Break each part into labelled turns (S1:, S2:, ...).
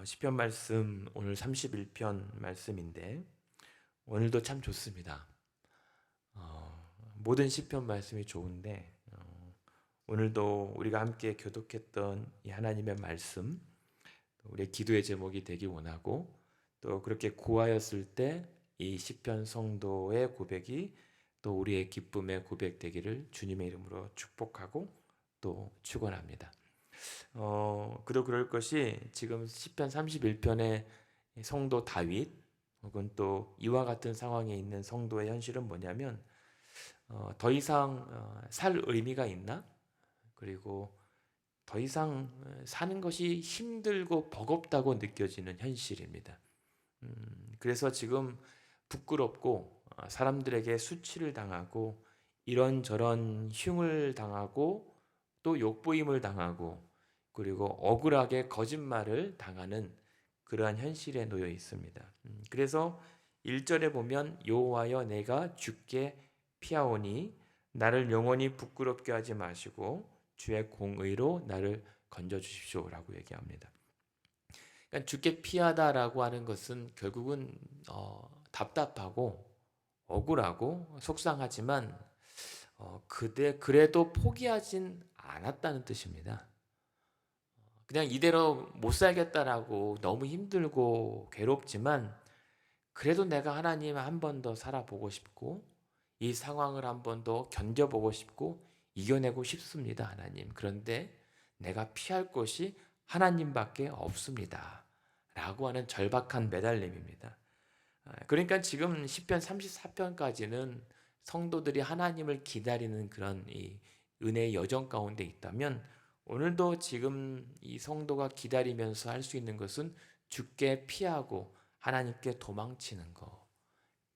S1: 시편 말씀 오늘 31편 말씀인데 오늘도 참 좋습니다. 모든 시편 말씀이 좋은데 오늘도 우리가 함께 교독했던 이 하나님의 말씀, 우리의 기도의 제목이 되기 원하고, 또 그렇게 구하였을 때 이 시편 성도의 고백이 또 우리의 기쁨의 고백 되기를 주님의 이름으로 축복하고 또 축원합니다. 그도 그럴 것이 지금 시편 31편의 성도 다윗 혹은 또 이와 같은 상황에 있는 성도의 현실은 뭐냐면 더 이상 살 의미가 있나? 그리고 더 이상 사는 것이 힘들고 버겁다고 느껴지는 현실입니다. 그래서 지금 부끄럽고 사람들에게 수치를 당하고 이런저런 흉을 당하고 또 욕보임을 당하고 그리고 억울하게 거짓말을 당하는 그러한 현실에 놓여 있습니다. 그래서 1절에 보면 여호와여 내가 주께 피하오니 나를 영원히 부끄럽게 하지 마시고 주의 공의로 나를 건져 주십시오라고 얘기합니다. 그러니까 주께 피하다라고 하는 것은 결국은 답답하고 억울하고 속상하지만 그래도 포기하진 않았다는 뜻입니다. 그냥 이대로 못 살겠다라고 너무 힘들고 괴롭지만 그래도 내가 하나님 한 번 더 살아보고 싶고 이 상황을 한 번 더 견뎌보고 싶고 이겨내고 싶습니다, 하나님. 그런데 내가 피할 곳이 하나님밖에 없습니다. 라고 하는 절박한 매달림입니다. 그러니까 지금 시편 34편까지는 성도들이 하나님을 기다리는 그런 이 은혜의 여정 가운데 있다면 오늘도 지금 이 성도가 기다리면서 할 수 있는 것은 주께 피하고 하나님께 도망치는 거.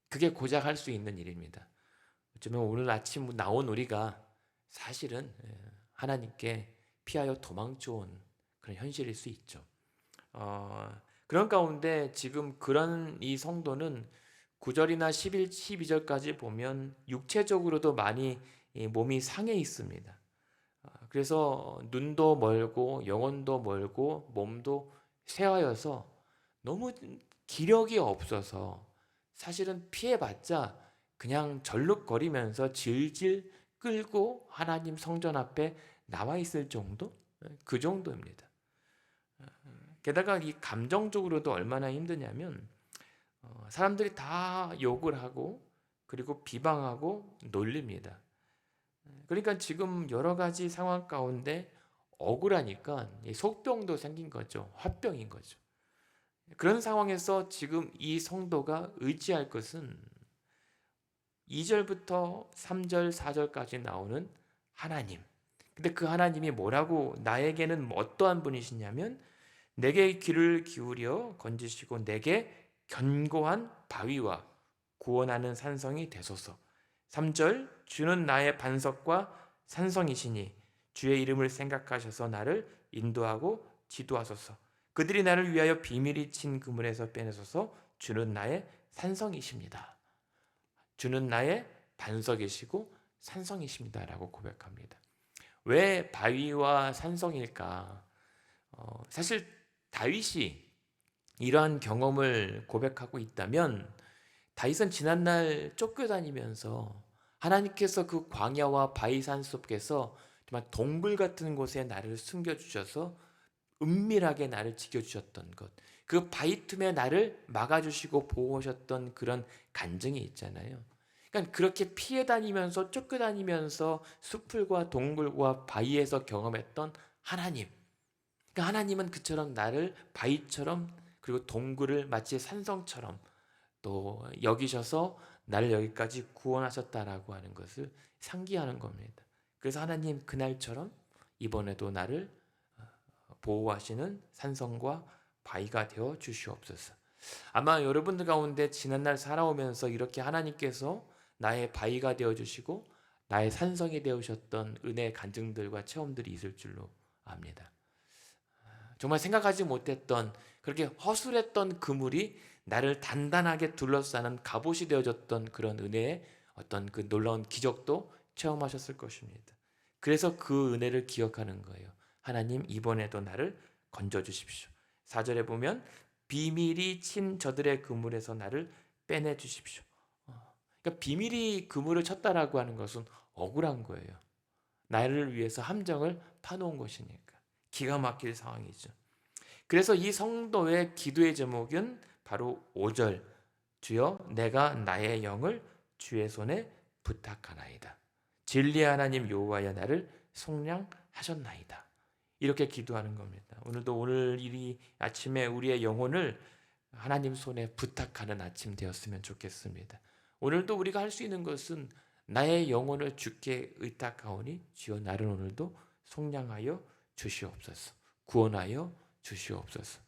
S1: 그게 고작 할 수 있는 일입니다. 어쩌면 오늘 아침 나온 우리가 사실은 하나님께 피하여 도망쳐온 그런 현실일 수 있죠. 그런 가운데 지금 그런 이 성도는 9절이나 11, 12절까지 보면 육체적으로도 많이 몸이 상해 있습니다. 그래서 눈도 멀고 영혼도 멀고 몸도 쇠하여서 너무 기력이 없어서 사실은 피해봤자 그냥 절룩거리면서 질질 끌고 하나님 성전 앞에 나와 있을 정도? 그 정도입니다. 게다가 이 감정적으로도 얼마나 힘드냐면 사람들이 다 욕을 하고 그리고 비방하고 놀립니다. 그러니까 지금 여러 가지 상황 가운데 억울하니까 속병도 생긴 거죠. 화병인 거죠. 그런 상황에서 지금 이 성도가 의지할 것은 2절부터 3절, 4절까지 나오는 하나님. 근데 그 하나님이 뭐라고 나에게는 어떠한 분이시냐면 내게 귀를 기울여 건지시고 내게 견고한 바위와 구원하는 산성이 되소서. 3절 주는 나의 반석과 산성이시니 주의 이름을 생각하셔서 나를 인도하고 지도하소서. 그들이 나를 위하여 비밀이 친 그물에서 빼내소서. 주는 나의 산성이십니다. 주는 나의 반석이시고 산성이십니다라고 고백합니다. 왜 바위와 산성일까? 사실 다윗이 이러한 경험을 고백하고 있다면 다윗은 지난날 쫓겨다니면서 하나님께서 그 광야와 바위산 속에서 정말 동굴 같은 곳에 나를 숨겨주셔서 은밀하게 나를 지켜주셨던 것, 그 바위 틈에 나를 막아주시고 보호하셨던 그런 간증이 있잖아요. 그러니까 그렇게 피해 다니면서 쫓겨다니면서 숲풀과 동굴과 바위에서 경험했던 하나님. 그러니까 하나님은 그처럼 나를 바위처럼 그리고 동굴을 마치 산성처럼 또 여기셔서 나를 여기까지 구원하셨다라고 하는 것을 상기하는 겁니다. 그래서 하나님 그날처럼 이번에도 나를 보호하시는 산성과 바위가 되어 주시옵소서. 아마 여러분들 가운데 지난날 살아오면서 이렇게 하나님께서 나의 바위가 되어 주시고 나의 산성이 되으셨던 은혜의 간증들과 체험들이 있을 줄로 압니다. 정말 생각하지 못했던 그렇게 허술했던 그물이 나를 단단하게 둘러싸는 갑옷이 되어졌던 그런 은혜의 어떤 그 놀라운 기적도 체험하셨을 것입니다. 그래서 그 은혜를 기억하는 거예요. 하나님 이번에도 나를 건져주십시오. 4절에 보면 비밀이 친 저들의 그물에서 나를 빼내 주십시오. 그러니까 비밀이 그물을 쳤다라고 하는 것은 억울한 거예요. 나를 위해서 함정을 파놓은 것이니까. 기가 막힐 상황이죠. 그래서 이 성도의 기도의 제목은 바로 5절, 주여 내가 나의 영을 주의 손에 부탁하나이다. 진리 하나님 여호와여 나를 속량하셨나이다. 이렇게 기도하는 겁니다. 오늘도 오늘 이 아침에 우리의 영혼을 하나님 손에 부탁하는 아침 되었으면 좋겠습니다. 오늘도 우리가 할 수 있는 것은 나의 영혼을 주께 의탁하오니 주여 나를 오늘도 속량하여 주시옵소서. 구원하여 주시옵소서.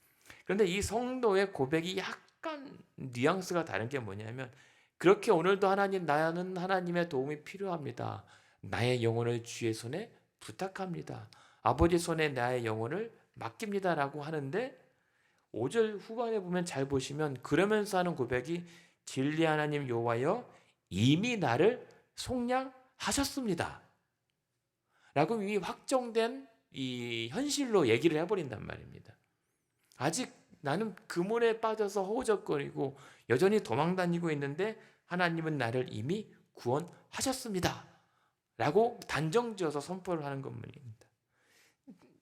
S1: 그런데 이 성도의 고백이 약간 뉘앙스가 다른 게 뭐냐면 그렇게 오늘도 하나님 나는 하나님의 도움이 필요합니다. 나의 영혼을 주의 손에 부탁합니다. 아버지 손에 나의 영혼을 맡깁니다라고 하는데 5절 후반에 보면 잘 보시면 그러면서 하는 고백이 진리 하나님 여호와여 이미 나를 속량하셨습니다. 라고 이미 확정된 이 현실로 얘기를 해버린단 말입니다. 아직 나는 그물에 빠져서 허우적거리고 여전히 도망다니고 있는데 하나님은 나를 이미 구원하셨습니다. 라고 단정지어서 선포를 하는 것입니다.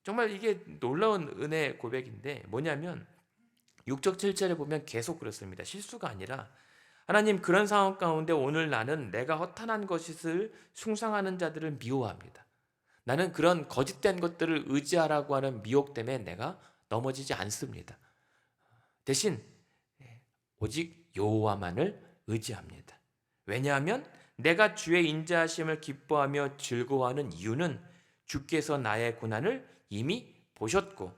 S1: 정말 이게 놀라운 은혜 고백인데 뭐냐면 6절 7절에 보면 계속 그렇습니다. 실수가 아니라 하나님 그런 상황 가운데 오늘 나는 내가 허탄한 것을 숭상하는 자들을 미워합니다. 나는 그런 거짓된 것들을 의지하라고 하는 미혹 때문에 내가 넘어지지 않습니다. 대신 오직 여호와만을 의지합니다. 왜냐하면 내가 주의 인자하심을 기뻐하며 즐거워하는 이유는 주께서 나의 고난을 이미 보셨고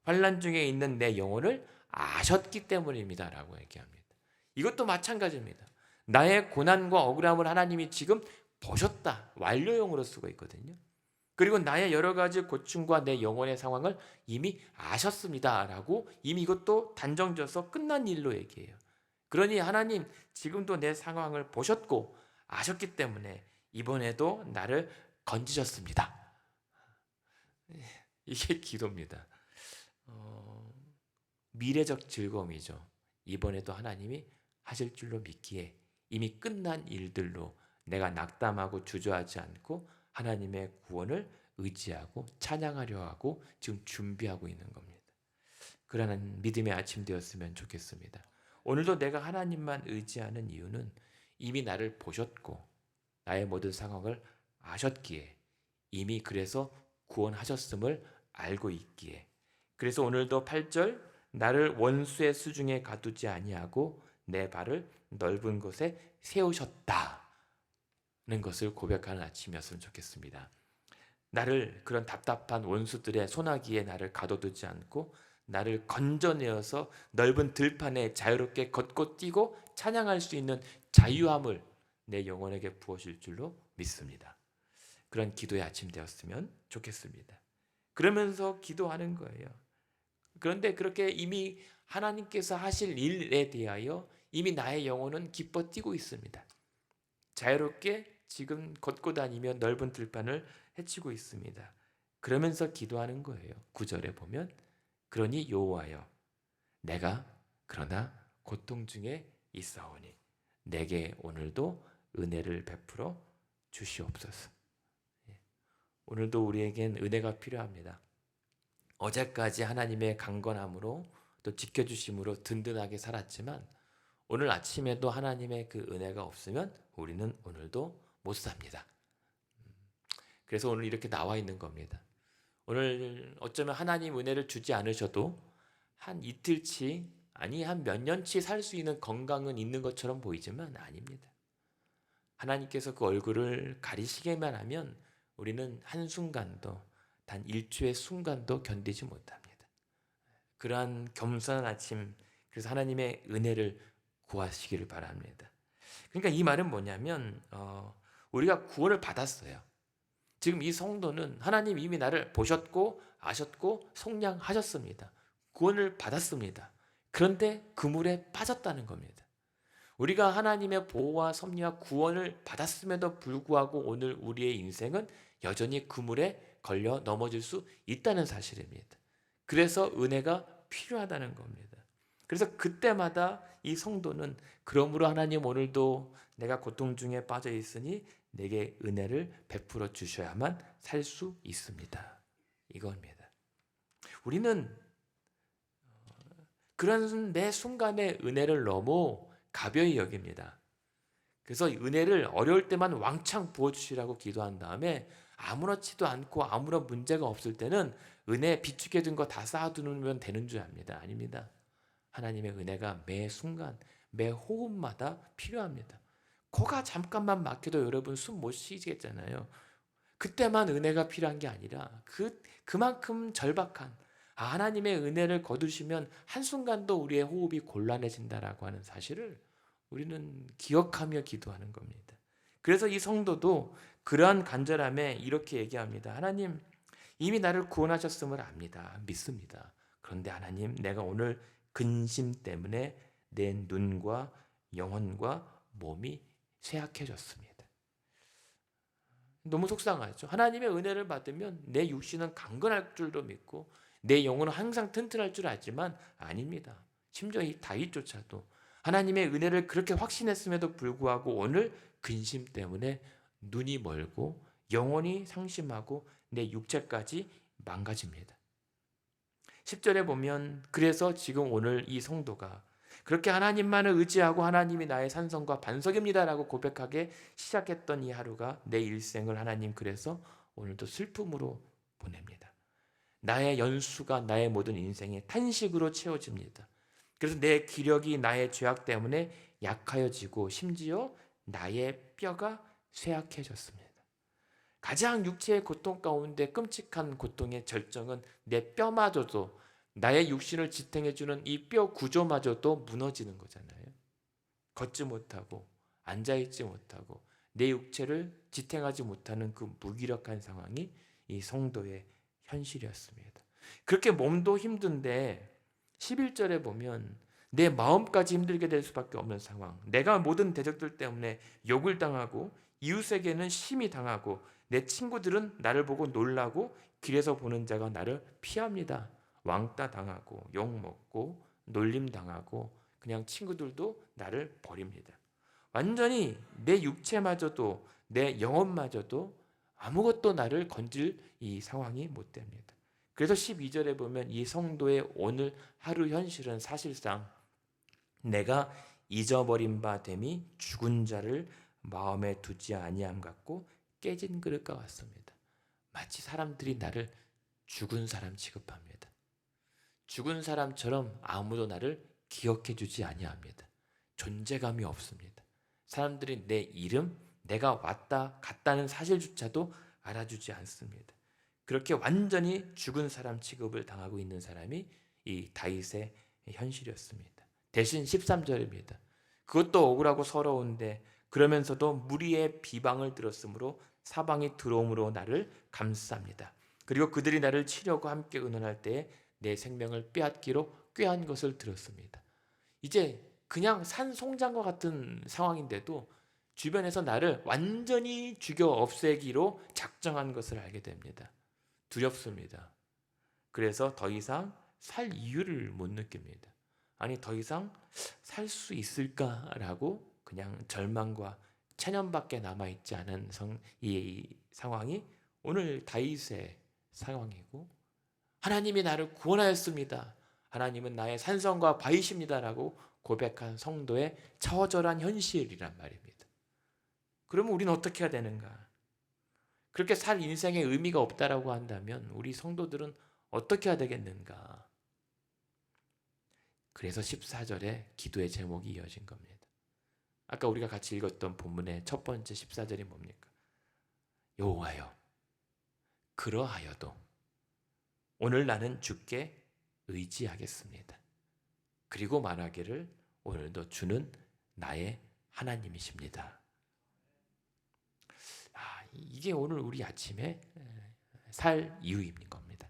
S1: 환난 중에 있는 내 영혼을 아셨기 때문입니다. 라고 얘기합니다. 이것도 마찬가지입니다. 나의 고난과 억울함을 하나님이 지금 보셨다. 완료형으로 쓰고 있거든요. 그리고 나의 여러 가지 고충과 내 영혼의 상황을 이미 아셨습니다. 라고 이미 이것도 단정져서 끝난 일로 얘기해요. 그러니 하나님 지금도 내 상황을 보셨고 아셨기 때문에 이번에도 나를 건지셨습니다. 이게 기도입니다. 미래적 즐거움이죠. 이번에도 하나님이 하실 줄로 믿기에 이미 끝난 일들로 내가 낙담하고 주저하지 않고 하나님의 구원을 의지하고 찬양하려 하고 지금 준비하고 있는 겁니다. 그러한 믿음의 아침 되었으면 좋겠습니다. 오늘도 내가 하나님만 의지하는 이유는 이미 나를 보셨고 나의 모든 상황을 아셨기에 이미 그래서 구원하셨음을 알고 있기에 그래서 오늘도 8절 나를 원수의 수중에 가두지 아니하고 내 발을 넓은 곳에 세우셨다는 것을 고백하는 아침이었으면 좋겠습니다. 나를 그런 답답한 원수들의 소나기에 나를 가둬두지 않고 나를 건져내어서 넓은 들판에 자유롭게 걷고 뛰고 찬양할 수 있는 자유함을 내 영혼에게 부어줄 줄로 믿습니다. 그런 기도의 아침 되었으면 좋겠습니다. 그러면서 기도하는 거예요. 그런데 그렇게 이미 하나님께서 하실 일에 대하여 이미 나의 영혼은 기뻐 뛰고 있습니다. 자유롭게 지금 걷고 다니며 넓은 들판을 헤치고 있습니다. 그러면서 기도하는 거예요. 9절에 보면 그러니 여호와여 내가 그러나 고통 중에 있사오니 내게 오늘도 은혜를 베풀어 주시옵소서. 오늘도 우리에겐 은혜가 필요합니다. 어제까지 하나님의 강건함으로 또 지켜주심으로 든든하게 살았지만 오늘 아침에도 하나님의 그 은혜가 없으면 우리는 오늘도 못 삽니다. 그래서 오늘 이렇게 나와 있는 겁니다. 오늘 어쩌면 하나님 은혜를 주지 않으셔도 한 이틀치 아니 한 몇 년치 살 수 있는 건강은 있는 것처럼 보이지만 아닙니다. 하나님께서 그 얼굴을 가리시게만 하면 우리는 한순간도 단 1초의 순간도 견디지 못합니다. 그러한 겸손한 아침 그래서 하나님의 은혜를 구하시기를 바랍니다. 그러니까 이 말은 뭐냐면 우리가 구원을 받았어요. 지금 이 성도는 하나님 이미 나를 보셨고 아셨고 속량하셨습니다. 구원을 받았습니다. 그런데 그물에 빠졌다는 겁니다. 우리가 하나님의 보호와 섭리와 구원을 받았음에도 불구하고 오늘 우리의 인생은 여전히 그물에 걸려 넘어질 수 있다는 사실입니다. 그래서 은혜가 필요하다는 겁니다. 그래서 그때마다 이 성도는 그러므로 하나님 오늘도 내가 고통 중에 빠져 있으니 내게 은혜를 베풀어 주셔야만 살 수 있습니다. 이겁니다. 우리는 그런 매 순간의 은혜를 너무 가벼이 여깁니다. 그래서 은혜를 어려울 때만 왕창 부어주시라고 기도한 다음에 아무렇지도 않고 아무런 문제가 없을 때는 은혜 비축해둔 거 다 쌓아두면 되는 줄 압니다. 아닙니다. 하나님의 은혜가 매 순간, 매 호흡마다 필요합니다. 코가 잠깐만 막혀도 여러분 숨 못 쉬겠잖아요. 그때만 은혜가 필요한 게 아니라 그만큼 절박한 하나님의 은혜를 거두시면 한순간도 우리의 호흡이 곤란해진다라고 하는 사실을 우리는 기억하며 기도하는 겁니다. 그래서 이 성도도 그러한 간절함에 이렇게 얘기합니다. 하나님, 이미 나를 구원하셨음을 압니다. 믿습니다. 그런데 하나님, 내가 오늘 근심 때문에 내 눈과 영혼과 몸이 쇠약해졌습니다. 너무 속상하죠. 하나님의 은혜를 받으면 내 육신은 강건할 줄도 믿고 내 영혼은 항상 튼튼할 줄 알지만 아닙니다. 심지어 이 다윗조차도 하나님의 은혜를 그렇게 확신했음에도 불구하고 오늘 근심 때문에 눈이 멀고 영혼이 상심하고 내 육체까지 망가집니다. 10절에 보면 그래서 지금 오늘 이 성도가 그렇게 하나님만을 의지하고 하나님이 나의 산성과 반석입니다라고 고백하게 시작했던 이 하루가 내 일생을 하나님 그래서 오늘도 슬픔으로 보냅니다. 나의 연수가 나의 모든 인생의 탄식으로 채워집니다. 그래서 내 기력이 나의 죄악 때문에 약하여지고 심지어 나의 뼈가 쇠약해졌습니다. 가장 육체의 고통 가운데 끔찍한 고통의 절정은 내 뼈마저도 나의 육신을 지탱해주는 이 뼈 구조마저도 무너지는 거잖아요. 걷지 못하고 앉아있지 못하고 내 육체를 지탱하지 못하는 그 무기력한 상황이 이 성도의 현실이었습니다. 그렇게 몸도 힘든데 11절에 보면 내 마음까지 힘들게 될 수밖에 없는 상황. 내가 모든 대적들 때문에 욕을 당하고 이웃에게는 심히 당하고 내 친구들은 나를 보고 놀라고 길에서 보는 자가 나를 피합니다. 왕따 당하고 욕먹고 놀림 당하고 그냥 친구들도 나를 버립니다. 완전히 내 육체마저도 내 영혼마저도 아무것도 나를 건질 이 상황이 못 됩니다. 그래서 12절에 보면 이 성도의 오늘 하루 현실은 사실상 내가 잊어버린 바 됨이 죽은 자를 마음에 두지 아니함 같고 깨진 그릇과 같습니다. 마치 사람들이 나를 죽은 사람 취급합니다. 죽은 사람처럼 아무도 나를 기억해 주지 아니합니다. 존재감이 없습니다. 사람들이 내 이름, 내가 왔다 갔다는 사실조차도 알아주지 않습니다. 그렇게 완전히 죽은 사람 취급을 당하고 있는 사람이 이 다윗의 현실이었습니다. 대신 13절입니다. 그것도 억울하고 서러운데 그러면서도 무리의 비방을 들었으므로 사방이 들어옴으로 나를 감쌉니다. 그리고 그들이 나를 치려고 함께 의논할 때에 내 생명을 빼앗기로 꾀한 것을 들었습니다. 이제 그냥 산송장과 같은 상황인데도 주변에서 나를 완전히 죽여 없애기로 작정한 것을 알게 됩니다. 두렵습니다. 그래서 더 이상 살 이유를 못 느낍니다. 아니 더 이상 살 수 있을까라고 그냥 절망과 체념밖에 남아있지 않은 이 상황이 오늘 다윗의 상황이고 하나님이 나를 구원하였습니다. 하나님은 나의 산성과 바위십니다라고 고백한 성도의 처절한 현실이란 말입니다. 그러면 우리는 어떻게 해야 되는가? 그렇게 살 인생에 의미가 없다라고 한다면 우리 성도들은 어떻게 해야 되겠는가? 그래서 14절에 기도의 제목이 이어진 겁니다. 아까 우리가 같이 읽었던 본문의 첫 번째 14절이 뭡니까? 여호와여, 그러하여도 오늘 나는 주께 의지하겠습니다. 그리고 말하기를 오늘도 주는 나의 하나님이십니다. 이게 오늘 우리 아침에 살 이유인 겁니다.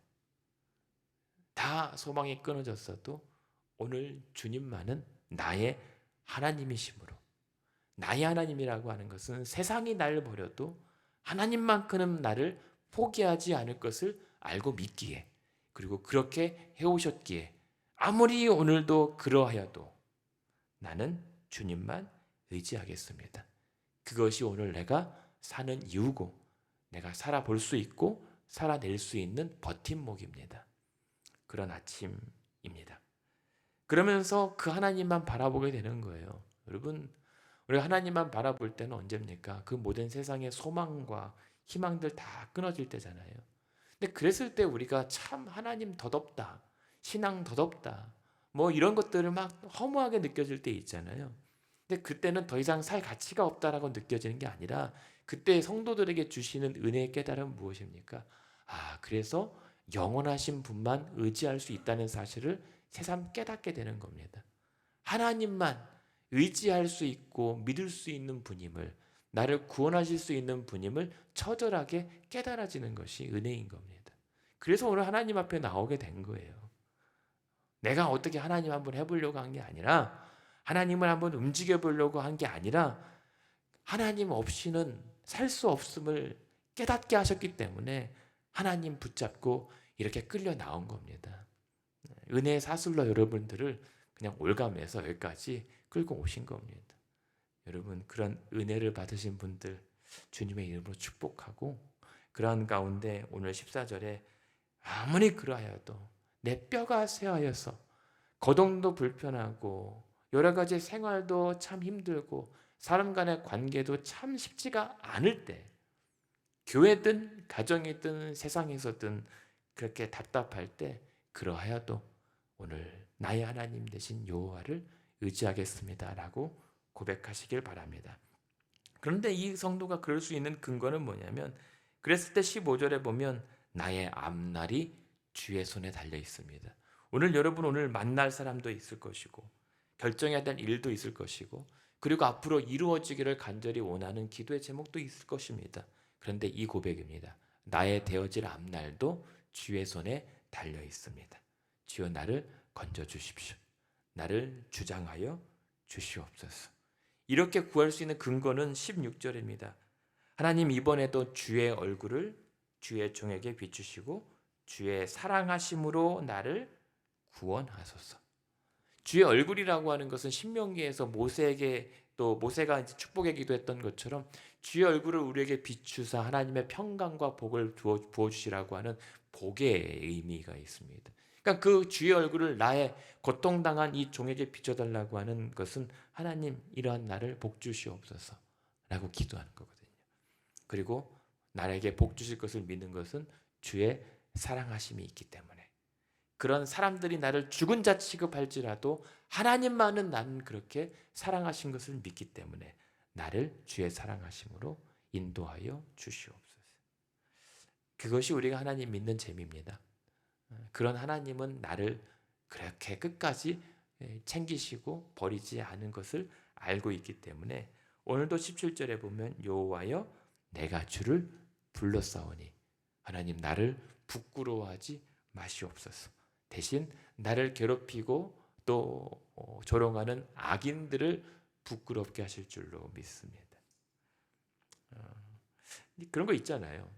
S1: 다 소망이 끊어졌어도 오늘 주님만은 나의 하나님이심으로, 나의 하나님이라고 하는 것은 세상이 나를 버려도 하나님만큼은 나를 포기하지 않을 것을 알고 믿기에, 그리고 그렇게 해오셨기에 아무리 오늘도 그러하여도 나는 주님만 의지하겠습니다. 그것이 오늘 내가 사는 이유고 내가 살아볼 수 있고 살아낼 수 있는 버팀목입니다. 그런 아침입니다. 그러면서 그 하나님만 바라보게 되는 거예요. 여러분, 우리가 하나님만 바라볼 때는 언제입니까? 그 모든 세상의 소망과 희망들 다 끊어질 때잖아요. 근데 그랬을 때 우리가 참 하나님 덧없다, 신앙 덧없다, 뭐 이런 것들을 막 허무하게 느껴질 때 있잖아요. 근데 그때는 더 이상 살 가치가 없다라고 느껴지는 게 아니라 그때 성도들에게 주시는 은혜의 깨달음은 무엇입니까? 그래서 영원하신 분만 의지할 수 있다는 사실을 새삼 깨닫게 되는 겁니다. 하나님만 의지할 수 있고 믿을 수 있는 분임을, 나를 구원하실 수 있는 분임을 처절하게 깨달아지는 것이 은혜인 겁니다. 그래서 오늘 하나님 앞에 나오게 된 거예요. 내가 어떻게 하나님 한번 해보려고 한 게 아니라, 하나님을 한번 움직여 보려고 한 게 아니라, 하나님 없이는 살 수 없음을 깨닫게 하셨기 때문에 하나님 붙잡고 이렇게 끌려 나온 겁니다. 은혜의 사슬로 여러분들을 그냥 올가매서 여기까지 끌고 오신 겁니다. 여러분, 그런 은혜를 받으신 분들 주님의 이름으로 축복하고, 그러한 가운데 오늘 14절에 아무리 그러하여도 내 뼈가 쇠하여서 거동도 불편하고 여러 가지 생활도 참 힘들고 사람 간의 관계도 참 쉽지가 않을 때, 교회든 가정이든 세상에서든 그렇게 답답할 때, 그러하여도 오늘 나의 하나님 되신 여호와를 의지하겠습니다라고 고백하시길 바랍니다. 그런데 이 성도가 그럴 수 있는 근거는 뭐냐면, 그랬을 때 15절에 보면 나의 앞날이 주의 손에 달려 있습니다. 오늘 여러분, 오늘 만날 사람도 있을 것이고 결정해야 될 일도 있을 것이고, 그리고 앞으로 이루어지기를 간절히 원하는 기도의 제목도 있을 것입니다. 그런데 이 고백입니다. 나의 되어질 앞날도 주의 손에 달려 있습니다. 주여 나를 건져 주십시오. 나를 주장하여 주시옵소서. 이렇게 구할 수 있는 근거는 16절입니다. 하나님, 이번에도 주의 얼굴을 주의 종에게 비추시고 주의 사랑하심으로 나를 구원하소서. 주의 얼굴이라고 하는 것은 신명기에서 모세에게, 또 모세가 축복의 기도했던 것처럼 주의 얼굴을 우리에게 비추사 하나님의 평강과 복을 부어주시라고 하는 복의 의미가 있습니다. 그러니까 그 주의 얼굴을 나의 고통당한 이 종에게 비춰달라고 하는 것은 하나님, 이러한 나를 복 주시옵소서 라고 기도하는 거거든요. 그리고 나에게 복 주실 것을 믿는 것은 주의 사랑하심이 있기 때문에, 그런 사람들이 나를 죽은 자 취급할지라도 하나님만은 나는 그렇게 사랑하신 것을 믿기 때문에 나를 주의 사랑하심으로 인도하여 주시옵소서. 그것이 우리가 하나님 믿는 재미입니다. 그런 하나님은 나를 그렇게 끝까지 챙기시고 버리지 않은 것을 알고 있기 때문에 오늘도 17절에 보면 여호와여 내가 주를 불렀사오니 하나님, 나를 부끄러워하지 마시옵소서. 대신 나를 괴롭히고 또 조롱하는 악인들을 부끄럽게 하실 줄로 믿습니다. 그런 거 있잖아요.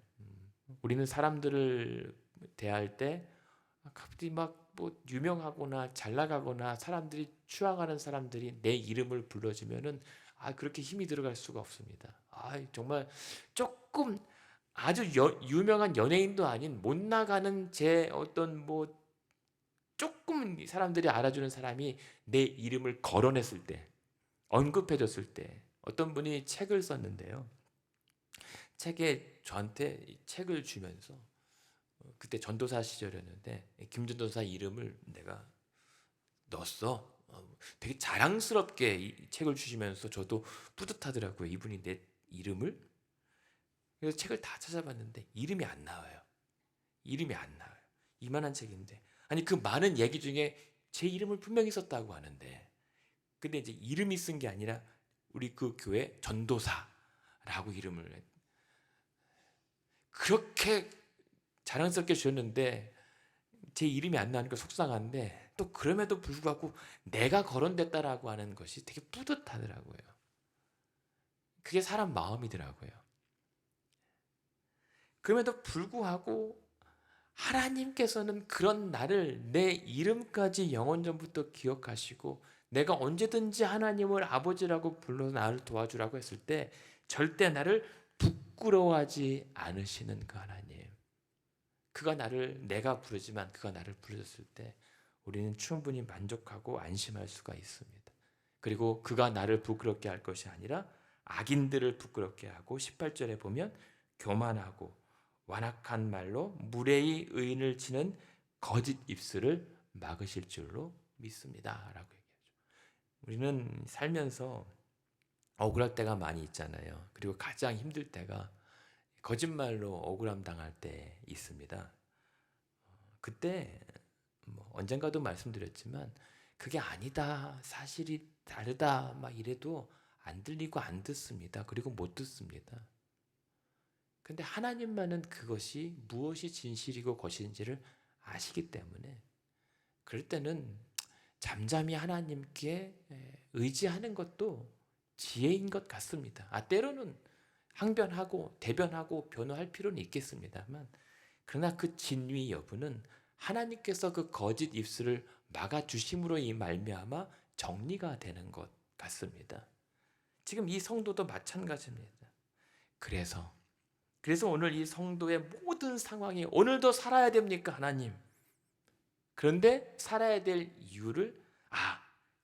S1: 우리는 사람들을 대할 때 갑자기 막 뭐 유명하거나 잘 나가거나 사람들이 추앙하는 사람들이 내 이름을 불러주면은 그렇게 힘이 들어갈 수가 없습니다. 정말 조금 아주 유명한 연예인도 아닌 못 나가는 제 어떤 뭐 조금 사람들이 알아주는 사람이 내 이름을 거론했을 때, 언급해줬을 때, 어떤 분이 책을 썼는데요. 책에 저한테 책을 주면서, 그때 전도사 시절이었는데 김전도사 이름을 내가 넣었어. 되게 자랑스럽게 이 책을 주시면서 저도 뿌듯하더라고요. 이분이 내 이름을. 그래서 책을 다 찾아봤는데 이름이 안 나와요. 이름이 안 나와요. 이만한 책인데. 아니, 그 많은 얘기 중에 제 이름을 분명히 썼다고 하는데, 근데 이제 이름이 쓴 게 아니라 우리 그 교회 전도사라고 이름을 그렇게 자랑스럽게 주셨는데 제 이름이 안 나니까 속상한데, 또 그럼에도 불구하고 내가 거론됐다라고 하는 것이 되게 뿌듯하더라고요. 그게 사람 마음이더라고요. 그럼에도 불구하고 하나님께서는 그런 나를 내 이름까지 영원전부터 기억하시고 내가 언제든지 하나님을 아버지라고 불러 나를 도와주라고 했을 때 절대 나를 부끄러워하지 않으시는 그 하나님. 그가 나를, 내가 부르지만 그가 나를 부르셨을 때 우리는 충분히 만족하고 안심할 수가 있습니다. 그리고 그가 나를 부끄럽게 할 것이 아니라 악인들을 부끄럽게 하고 18절에 보면 교만하고 완악한 말로 무례히 의인을 치는 거짓 입술을 막으실 줄로 믿습니다 라고 얘기하죠. 우리는 살면서 억울할 때가 많이 있잖아요. 그리고 가장 힘들 때가 거짓말로 억울함 당할 때 있습니다. 그때 언젠가도 말씀드렸지만 그게 아니다, 사실이 다르다 막 이래도 안 들리고 안 듣습니다. 그리고 못 듣습니다. 근데 하나님만은 그것이 무엇이 진실이고 것인지를 아시기 때문에 그럴 때는 잠잠히 하나님께 의지하는 것도 지혜인 것 같습니다. 때로는 항변하고 대변하고 변호할 필요는 있겠습니다만 그러나 그 진위 여부는 하나님께서 그 거짓 입술을 막아주심으로 이 말미암아 정리가 되는 것 같습니다. 지금 이 성도도 마찬가지입니다. 그래서 오늘 이 성도의 모든 상황이 오늘도 살아야 됩니까 하나님? 그런데 살아야 될 이유를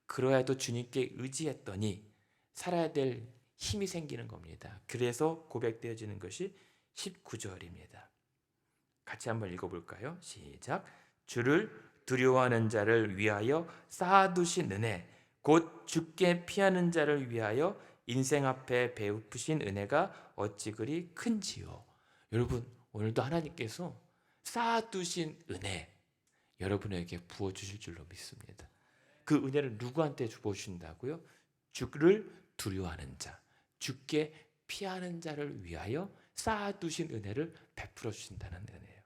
S1: 그러야도 주님께 의지했더니 살아야 될 힘이 생기는 겁니다. 그래서 고백되어지는 것이 19절입니다. 같이 한번 읽어볼까요? 시작. 주를 두려워하는 자를 위하여 쌓아두신 은혜 곧 주께 피하는 자를 위하여 인생 앞에 베푸신 은혜가 어찌 그리 큰지요. 여러분 오늘도 하나님께서 쌓아두신 은혜 여러분에게 부어주실 줄로 믿습니다. 그 은혜를 누구한테 부어주신다고요? 주를 두려워하는 자, 주께 피하는 자를 위하여 쌓아두신 은혜를 베풀어 주신다는 은혜예요.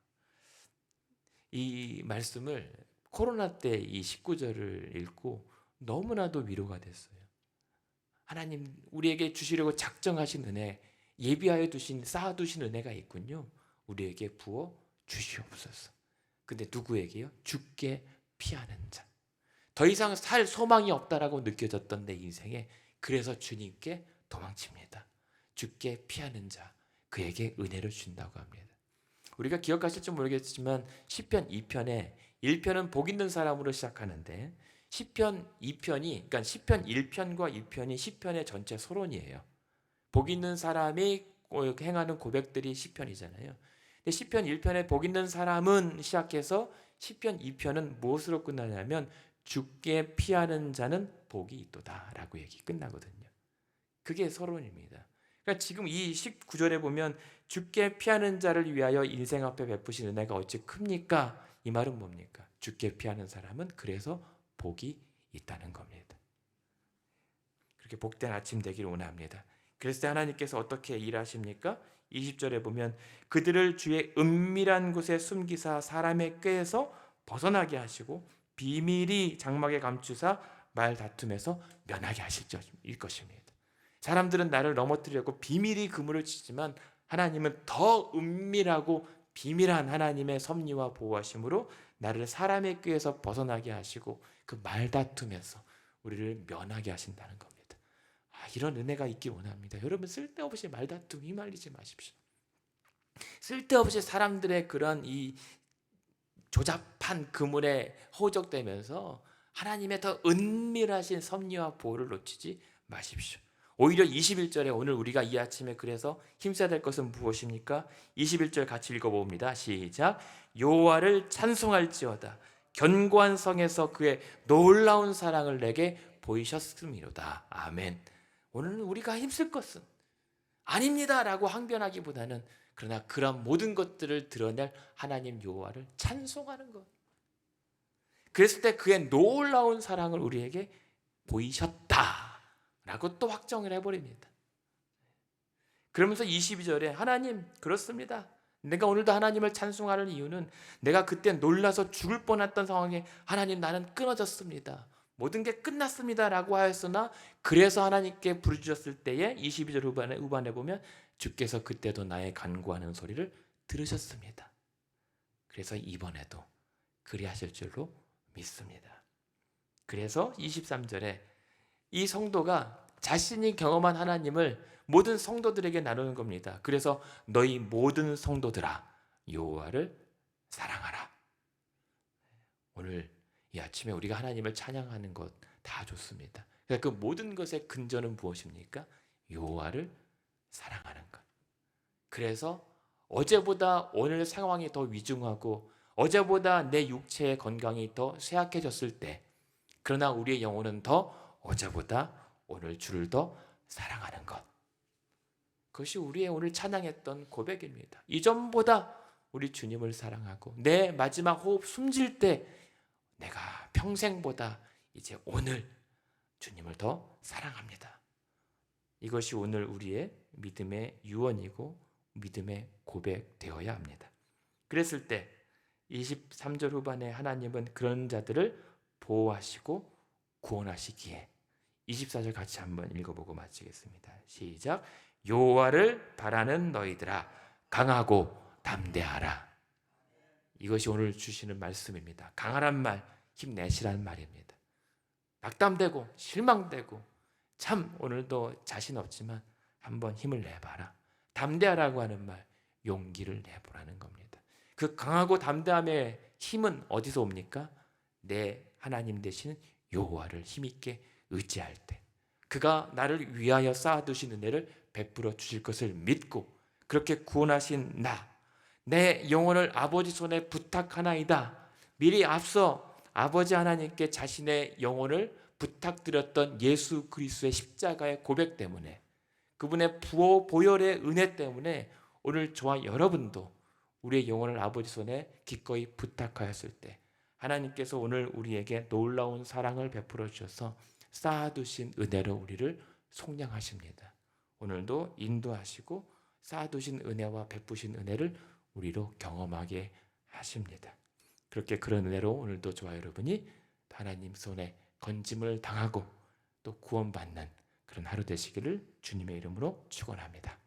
S1: 이 말씀을 코로나 때 이 19절을 읽고 너무나도 위로가 됐어요. 하나님 우리에게 주시려고 작정하신 은혜, 예비하여 두신 쌓아두신 은혜가 있군요. 우리에게 부어 주시옵소서. 근데 누구에게요? 주께 피하는 자. 더 이상 살 소망이 없다라고 느껴졌던 내 인생에 그래서 주님께 도망칩니다. 주께 피하는 자, 그에게 은혜를 준다고 합니다. 우리가 기억하실지 모르겠지만 시편 2편에 1편은 복 있는 사람으로 시작하는데 시편 2편이 그러니까 시편 1편과 2편이 시편의 전체 서론이에요. 복 있는 사람이 행하는 고백들이 시편이잖아요. 근데 시편 1편에 복 있는 사람은 시작해서 시편 2편은 무엇으로 끝나냐면 주께 피하는 자는 복이 있도다라고 얘기 끝나거든요. 그게 서론입니다. 그러니까 지금 이 19절에 보면 주께 피하는 자를 위하여 인생 앞에 베푸신 은혜가 어찌 큽니까? 이 말은 뭡니까? 주께 피하는 사람은 그래서 복이 있다는 겁니다. 그렇게 복된 아침 되기를 원합니다. 그래서 하나님께서 어떻게 일하십니까? 20절에 보면 그들을 주의 은밀한 곳에 숨기사 사람의 꾀에서 벗어나게 하시고 비밀이 장막에 감추사 말 다툼에서 면하게 하실 것입니다. 사람들은 나를 넘어뜨리려고 비밀이 그물을 치지만 하나님은 더 은밀하고 비밀한 하나님의 섭리와 보호하심으로 나를 사람의 꾀에서 벗어나게 하시고 그 말다툼에서 우리를 면하게 하신다는 겁니다. 이런 은혜가 있기 원합니다. 여러분 쓸데없이 말다툼 휘말리지 마십시오. 쓸데없이 사람들의 그런 이 조잡한 그물에 허우적대면서 하나님의 더 은밀하신 섭리와 보호를 놓치지 마십시오. 오히려 21절에 오늘 우리가 이 아침에 그래서 힘써야 될 것은 무엇입니까? 21절 같이 읽어봅니다. 시작. 여호와를 찬송할지어다. 견고한 성에서 그의 놀라운 사랑을 내게 보이셨음이로다. 아멘. 오늘은 우리가 힘쓸 것은 아닙니다 라고 항변하기보다는 그러나 그런 모든 것들을 드러낼 하나님 여호와를 찬송하는 것. 그랬을 때 그의 놀라운 사랑을 우리에게 보이셨다 라고 또 확정을 해버립니다. 그러면서 22절에 하나님 그렇습니다. 내가 오늘도 하나님을 찬송하는 이유는 내가 그때 놀라서 죽을 뻔했던 상황에 하나님 나는 끊어졌습니다. 모든 게 끝났습니다 라고 하였으나 그래서 하나님께 부르짖었을 때에 22절 후반에 보면 주께서 그때도 나의 간구하는 소리를 들으셨습니다. 그래서 이번에도 그리하실 줄로 믿습니다. 그래서 23절에 이 성도가 자신이 경험한 하나님을 모든 성도들에게 나누는 겁니다. 그래서 너희 모든 성도들아 여호와를 사랑하라. 오늘 이 아침에 우리가 하나님을 찬양하는 것 다 좋습니다. 그 모든 것의 근저는 무엇입니까? 여호와를 사랑하는 것. 그래서 어제보다 오늘 상황이 더 위중하고 어제보다 내 육체의 건강이 더 쇠약해졌을 때, 그러나 우리의 영혼은 더 어제보다 오늘 주를 더 사랑하는 것. 그것이 우리의 오늘 찬양했던 고백입니다. 이전보다 우리 주님을 사랑하고 내 마지막 호흡 숨질 때 내가 평생보다 이제 오늘 주님을 더 사랑합니다. 이것이 오늘 우리의 믿음의 유언이고 믿음의 고백되어야 합니다. 그랬을 때 23절 후반에 하나님은 그런 자들을 보호하시고 구원하시기에 24절 같이 한번 읽어보고 마치겠습니다. 시작. 여호와를 바라는 너희들아 강하고 담대하라. 이것이 오늘 주시는 말씀입니다. 강하란 말, 힘내시라는 말입니다. 낙담되고 실망되고 참 오늘도 자신 없지만 한번 힘을 내봐라. 담대하라고 하는 말, 용기를 내보라는 겁니다. 그 강하고 담대함의 힘은 어디서 옵니까? 내 하나님 되시는 여호와를 힘있게 의지할 때, 그가 나를 위하여 쌓아두신 은혜를 베풀어 주실 것을 믿고 그렇게 구원하신 내 영혼을 아버지 손에 부탁하나이다. 미리 앞서 아버지 하나님께 자신의 영혼을 부탁드렸던 예수 그리스도의 십자가의 고백 때문에, 그분의 보혈의 은혜 때문에 오늘 저와 여러분도 우리의 영혼을 아버지 손에 기꺼이 부탁하였을 때 하나님께서 오늘 우리에게 놀라운 사랑을 베풀어 주셔서 쌓아두신 은혜로 우리를 속량하십니다. 오늘도 인도하시고 쌓아두신 은혜와 베푸신 은혜를 우리로 경험하게 하십니다. 그렇게 그런 은혜로 오늘도 저와 여러분이 하나님 손에 건짐을 당하고 또 구원받는 그런 하루 되시기를 주님의 이름으로 축원합니다.